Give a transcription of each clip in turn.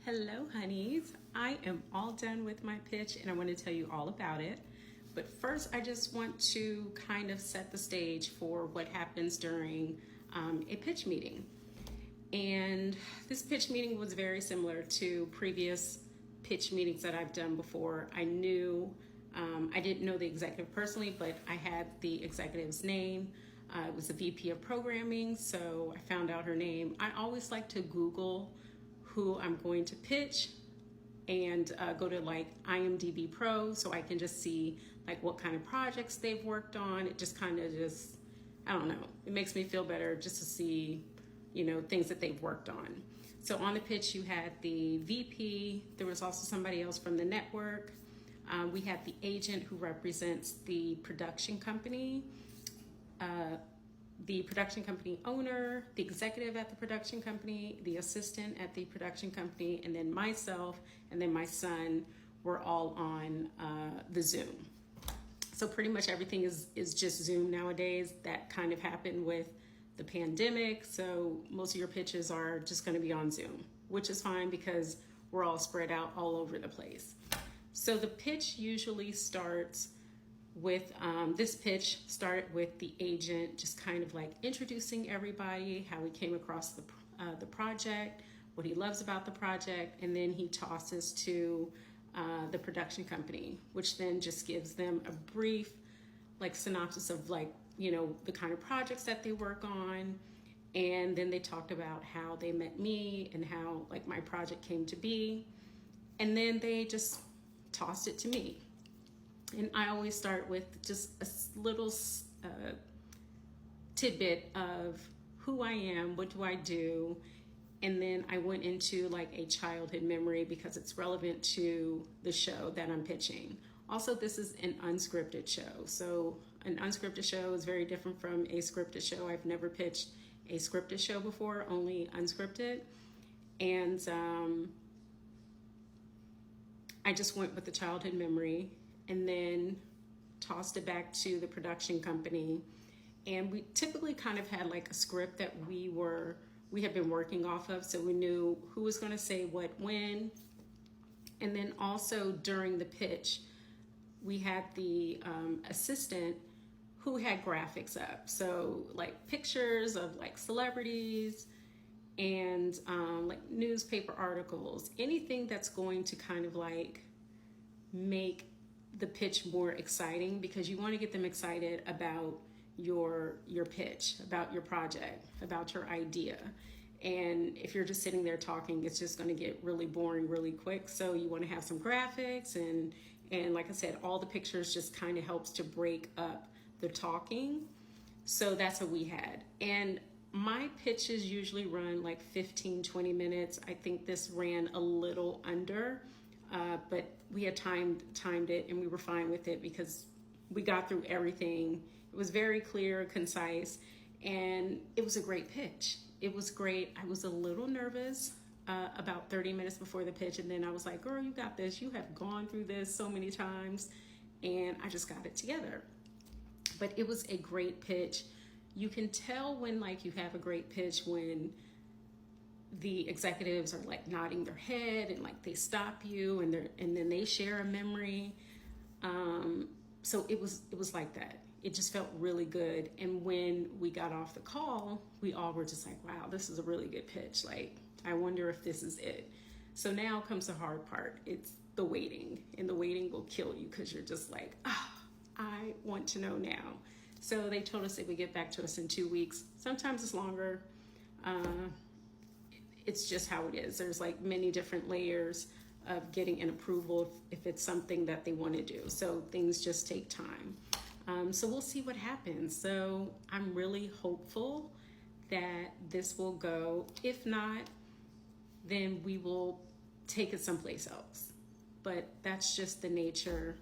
Hello, honeys. I am all done with my pitch and I want to tell you all about it. But first, I just want to kind of set the stage for what happens during a pitch meeting. And this pitch meeting was very similar to previous pitch meetings that I've done before. I didn't know the executive personally, but I had the executive's name. It was the VP of programming, so I found out her name. I always like to Google who I'm going to pitch and go to like IMDb Pro so I can just see like what kind of projects they've worked on. It just kind of I don't know, it makes me feel better just to see, things that they've worked on. So on the pitch, you had the VP, there was also somebody else from the network. We had the agent who represents the production company, the production company owner, the executive at the production company, the assistant at the production company, and then myself and then my son were all on the Zoom. So pretty much everything is just Zoom nowadays. That kind of happened with the pandemic. So most of your pitches are just going to be on Zoom, which is fine because we're all spread out all over the place. So the pitch usually starts with this pitch started with the agent just kind of like introducing everybody, how he came across the project, what he loves about the project, and then he tosses to the production company, which then just gives them a brief like synopsis of like, the kind of projects that they work on. And then they talked about how they met me and how like my project came to be. And then they just tossed it to me. And I always start with just a little tidbit of who I am, what do I do, and then I went into like a childhood memory because it's relevant to the show that I'm pitching. Also, this is an unscripted show. So an unscripted show is very different from a scripted show. I've never pitched a scripted show before, only unscripted. And I just went with the childhood memory and then tossed it back to the production company. And we typically kind of had like a script that we had been working off of, so we knew who was going to say what when. And then also during the pitch, we had the assistant who had graphics up, so like pictures of like celebrities and like newspaper articles, anything that's going to kind of like make the pitch more exciting, because you want to get them excited about your pitch, about your project, about your idea. And if you're just sitting there talking, it's just going to get really boring really quick. So you want to have some graphics and like I said, all the pictures just kind of helps to break up the talking. So that's what we had. And my pitches usually run like 15-20 minutes. I think this ran a little under, but we had timed it and we were fine with it because we got through everything. It was very clear, concise, and it was a great pitch. It was great. I was a little nervous about 30 minutes before the pitch, and then I was like, girl, you got this. You have gone through this so many times, and I just got it together. But it was a great pitch. You can tell when like you have a great pitch when the executives are like nodding their head and like they stop you and then they share a memory. So it was like that. It just felt really good. And when we got off the call, we all were just like, wow, this is a really good pitch. Like, I wonder if this is it. So now comes the hard part. It's the waiting, and the waiting will kill you because you're just like, I want to know now. So they told us they would get back to us in 2 weeks. Sometimes it's longer. It's just how it is. There's like many different layers of getting an approval if it's something that they want to do. So things just take time. So we'll see what happens. So I'm really hopeful that this will go. If not, then we will take it someplace else. But that's just the nature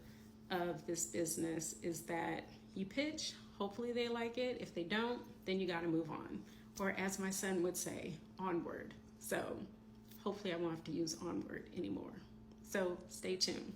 of this business, is that you pitch, hopefully they like it. If they don't, then you got to move on. Or as my son would say, onward. So hopefully I won't have to use onward anymore. So stay tuned.